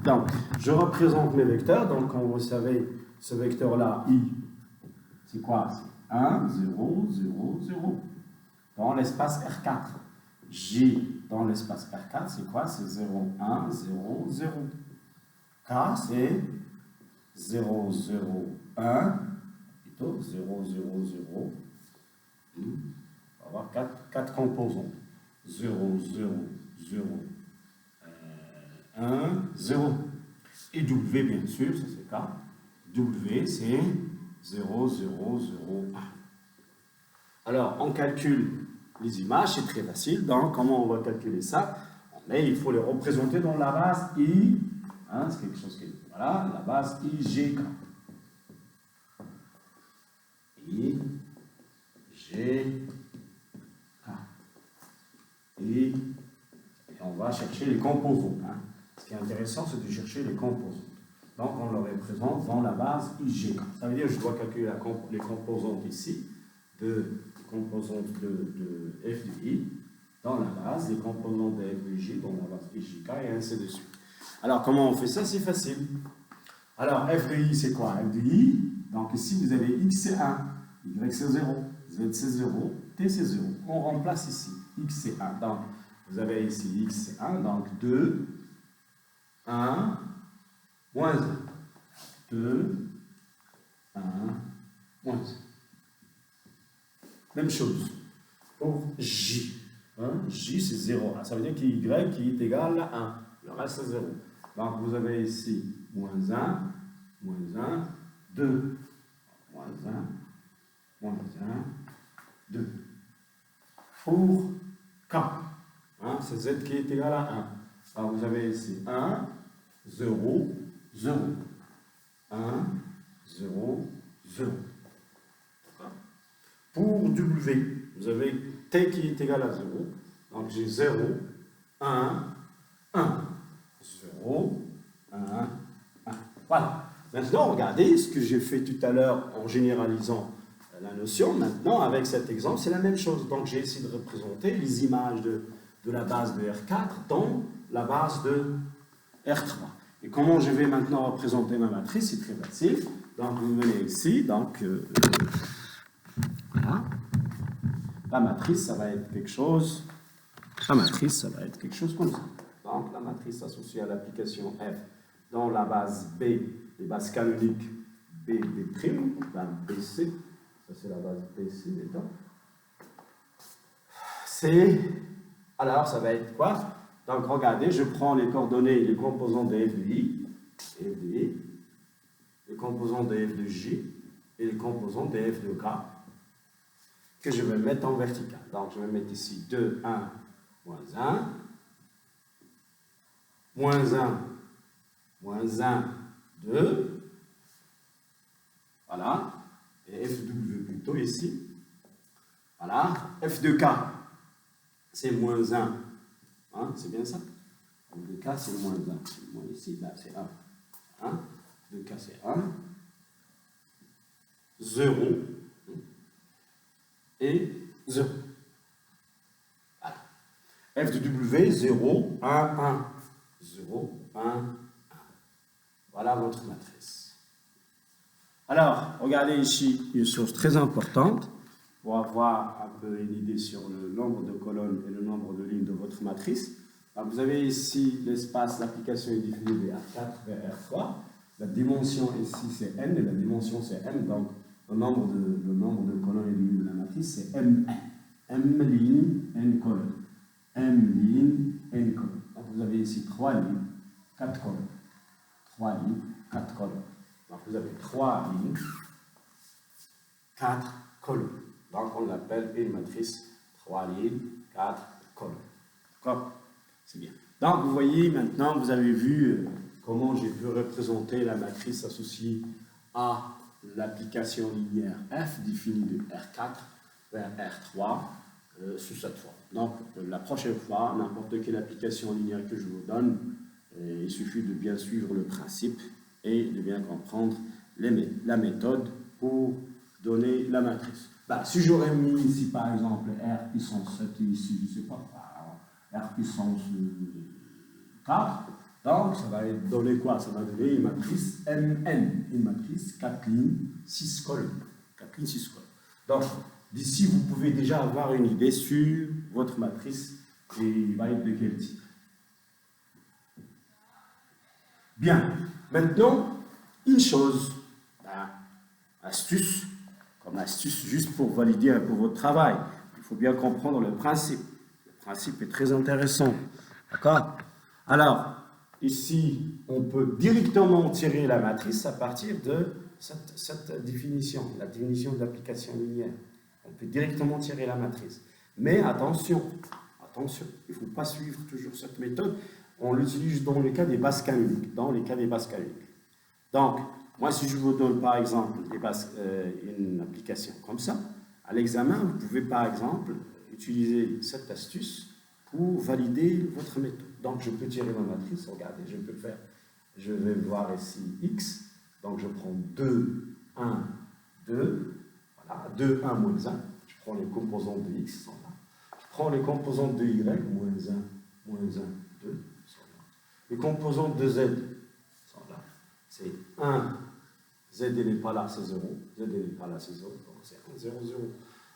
Donc, je représente mes vecteurs. Donc, comme vous savez, ce vecteur-là, I, c'est quoi? C'est 1, 0, 0, 0. Dans l'espace R4. J, dans l'espace R4, c'est quoi? C'est 0, 1, 0, 0. K, c'est 0, 0, 1, plutôt 0, 0, 0. On va avoir 4 composants. 0, 0, 0, 1, 0. Et W, bien sûr, ça c'est K. W, c'est 0, 0, 0, 1. Alors, on calcule les images, c'est très facile. Donc, comment on va calculer ça? Mais il faut les représenter dans la base I. Hein, c'est quelque chose qui... Voilà, la base IGK. I, G, K. Et on va chercher les composants. Hein. Ce qui est intéressant, c'est de chercher les composants. Donc, on le représente dans la base IGK. Ça veut dire que je dois calculer les composantes ici, les composantes de f de i dans la base, les composantes de f de j dans la base IGK, et ainsi de suite. Alors, comment on fait ça? C'est facile. Alors, f de i, c'est quoi? F de i, donc ici, vous avez x, c'est 1, y, c'est 0, z, c'est 0, t, c'est 0. On remplace ici. X, c'est 1. Donc, vous avez ici x, c'est 1, donc 2, 1, moins 1. 2, 1, moins 1. Même chose pour j. Hein? J, c'est 0. Ça veut dire que y qui est égal à 1. Le reste, c'est 0. Donc, vous avez ici moins 1, 2, moins 1, 2. Pour K, hein, c'est Z qui est égal à 1. Alors, vous avez ici 1, 0, 0. 1, 0, 0. Pour W, vous avez T qui est égal à 0. Donc, j'ai 0, 1, 1. 0, 1, 1. Voilà. Maintenant, regardez ce que j'ai fait tout à l'heure en généralisant la notion. Maintenant, avec cet exemple, c'est la même chose. Donc, j'ai essayé de représenter les images de la base de R4 dans la base de R3. Et comment je vais maintenant représenter ma matrice? C'est très facile. Donc, vous venez ici. Donc, voilà. La matrice, ça va être quelque chose. La matrice, ça va être quelque chose comme ça. Donc, la matrice associée à l'application F dans la base B, les bases canoniques B, B', ben BC, ça c'est la base BC, d'accord. C'est, alors ça va être quoi? Donc, regardez, je prends les coordonnées, les composants de F de I, les composants de F de J et les composants de F de K, que je vais mettre en vertical. Donc, je vais mettre ici 2, 1, moins 1, moins 1, moins 1, 2, voilà, et f de W plutôt ici, voilà, f de K, c'est moins 1, hein, c'est bien ça? F de K, c'est moins 1, moi ici, là, c'est 1, hein? F de K, c'est 1, 0, et 0. Voilà. F de W, 0, 1, 1. 0, 1, 1. Voilà votre matrice. Alors, regardez ici une chose très importante pour avoir un peu une idée sur le nombre de colonnes et le nombre de lignes de votre matrice. Alors, vous avez ici l'espace d'application est défini de R4 vers R3. La dimension ici c'est N et la dimension c'est M. Donc, le nombre de colonnes et de lignes de la matrice c'est M1. M ligne, N colonnes. M ligne, N colonnes. Donc, vous avez ici 3 lignes, 4 colonnes. 3 lignes, 4 colonnes. Donc, vous avez 3 lignes, 4 colonnes. Donc, on l'appelle une matrice 3 lignes, 4 colonnes. D'accord? C'est bien. Donc, vous voyez, maintenant, vous avez vu comment j'ai pu représenter la matrice associée à l'application linéaire F définie de R4 vers R3 sous cette forme. Donc, la prochaine fois, n'importe quelle application linéaire que je vous donne, il suffit de bien suivre le principe et de bien comprendre la méthode pour donner la matrice. Bah, si j'aurais mis ici, par exemple, R puissance 7 ici, je ne sais pas, R puissance 4, Donc, ça va donner quoi? Ça va donner une matrice Mn, une matrice 4 lignes, 6 colonnes. 4 lignes, 6 colonnes. Donc, d'ici, vous pouvez déjà avoir une idée sur votre matrice et il va être de quel type. Bien, maintenant, une chose, astuce, comme astuce juste pour valider un peu votre travail. Il faut bien comprendre le principe. Le principe est très intéressant. D'accord? Alors, ici, on peut directement tirer la matrice à partir de cette définition, la définition de l'application linéaire. On peut directement tirer la matrice. Mais attention, il ne faut pas suivre toujours cette méthode. On l'utilise dans le cas des bases canoniques. Donc, moi, si je vous donne par exemple une application comme ça, à l'examen, vous pouvez par exemple utiliser cette astuce pour valider votre méthode. Donc, je peux tirer ma matrice, regardez, je peux faire, je vais voir ici x, donc je prends 2, 1, 2, voilà, 2, 1, moins 1, je prends les composantes de x, sont là. Je prends les composantes de y, moins 1, 2, sont là. Les composantes de z sont là, c'est 1, z n'est pas là, c'est 0, z n'est pas là, c'est 0, donc c'est 1, 0, 0.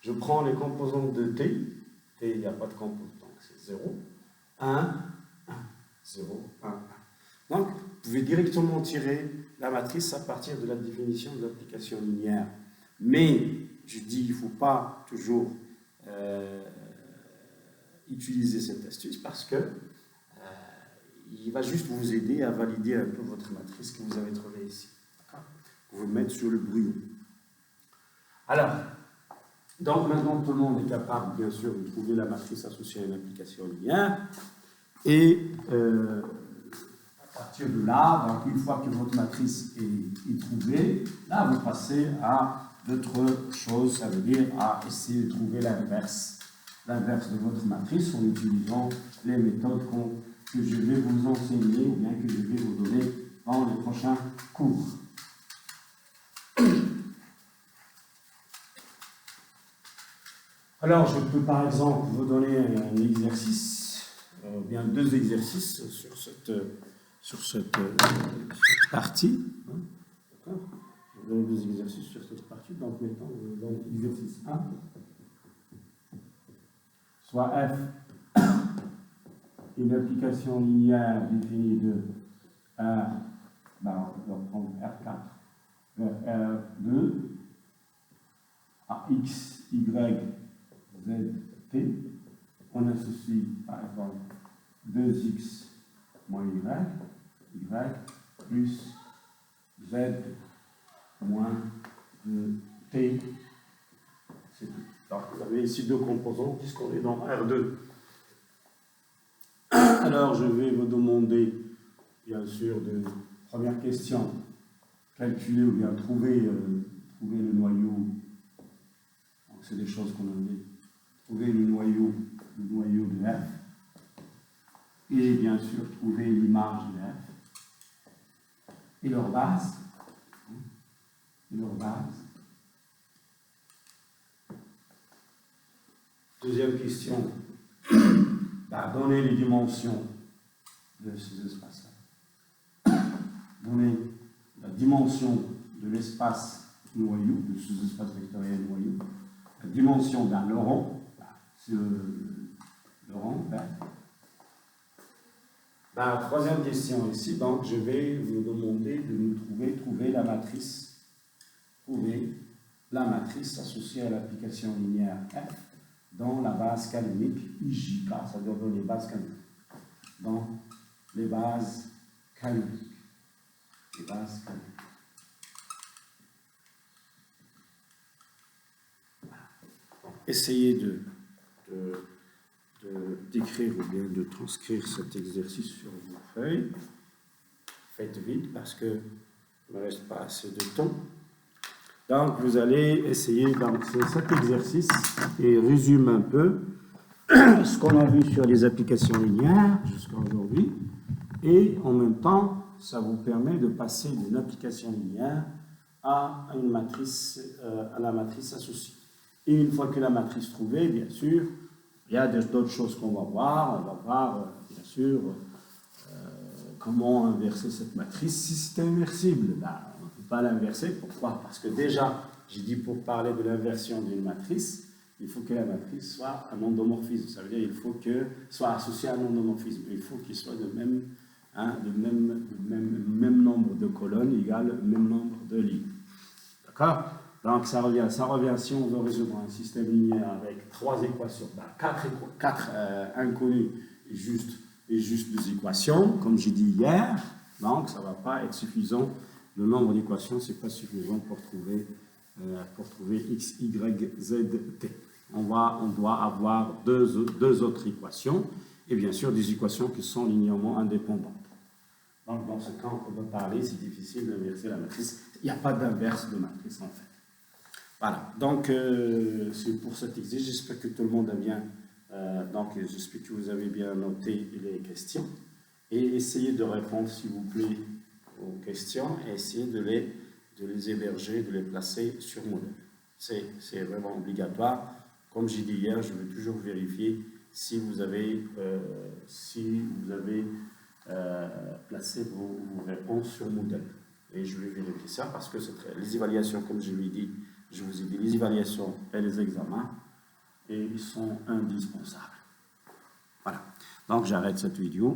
Je prends les composantes de t, il n'y a pas de composante, donc c'est 0, 1, 1, 0, 1, 1. Donc, vous pouvez directement tirer la matrice à partir de la définition de l'application linéaire. Mais, je dis, il ne faut pas toujours utiliser cette astuce parce que il va juste vous aider à valider un peu votre matrice que vous avez trouvée ici. Vous mettre sur le brouillon. Alors, donc maintenant tout le monde est capable, bien sûr, de trouver la matrice associée à une application linéaire. Et à partir de là, donc une fois que votre matrice est trouvée, là vous passez à d'autres choses, ça veut dire à essayer de trouver l'inverse de votre matrice en utilisant les méthodes que je vais vous enseigner ou bien que je vais vous donner dans les prochains cours. Alors, je peux par exemple vous donner un exercice, bien 2 exercices sur cette partie. D'accord? Je vais vous donner 2 exercices sur cette partie. Donc, mettons dans l'exercice 1, soit f, une application linéaire définie de R, on va prendre R4, vers R2, à x, y, z, t, on associe par exemple 2x moins y plus z moins 2t, c'est tout. Donc vous avez ici 2 composants puisqu'on est dans R2. Alors je vais vous demander, bien sûr, de première question, calculer ou bien trouver le noyau. C'est des choses qu'on a dit. Trouver le noyau de f. Et bien sûr, trouver l'image de f. Et leur base. Deuxième question. Donner les dimensions de ces espaces-là. Donner la dimension de l'espace noyau, de ces espaces vectoriels noyau. La dimension d'un rond, c'est le rond. Troisième question ici, donc je vais vous demander de nous trouver la matrice associée à l'application linéaire f dans la base canonique IJK, ça doit donner les bases canoniques. Dans les bases canoniques. Essayez d'écrire ou bien de transcrire cet exercice sur vos feuilles. Faites vite parce qu'il ne me reste pas assez de temps. Donc, vous allez essayer d'entrer cet exercice et résume un peu ce qu'on a vu sur les applications linéaires jusqu'à aujourd'hui. Et en même temps, ça vous permet de passer d'une application linéaire à la matrice associée. Et une fois que la matrice trouvée, bien sûr, il y a d'autres choses qu'on va voir. On va voir, bien sûr, comment inverser cette matrice si c'est inversible? Ben, on ne peut pas l'inverser. Pourquoi? Parce que déjà, j'ai dit pour parler de l'inversion d'une matrice, il faut que la matrice soit un endomorphisme. Ça veut dire qu'il faut que soit associé à un endomorphisme. Il faut qu'il soit de même nombre de colonnes égale même nombre de lignes. D'accord? Donc ça revient, si on veut résoudre un système linéaire avec 3 équations, ben 4 inconnus et juste 2 équations, comme j'ai dit hier, donc ça ne va pas être suffisant. Le nombre d'équations, ce n'est pas suffisant pour trouver x, y, z, t. On doit avoir deux autres équations, et bien sûr des équations qui sont linéairement indépendantes. Donc dans ce cas, on peut parler, c'est difficile d'inverser la matrice. Il n'y a pas d'inverse de matrice en fait. Voilà, donc c'est pour cet exercice. J'espère que tout le monde a bien, j'espère que vous avez bien noté les questions. Et essayez de répondre, s'il vous plaît, aux questions et essayez de les héberger, de les placer sur modèle. C'est vraiment obligatoire. Comme j'ai dit hier, je vais toujours vérifier si vous avez placé vos réponses sur modèle. Et je vais vérifier ça parce que les évaluations, comme je vous ai dit, les évaluations et les examens, et ils sont indispensables. Voilà. Donc j'arrête cette vidéo.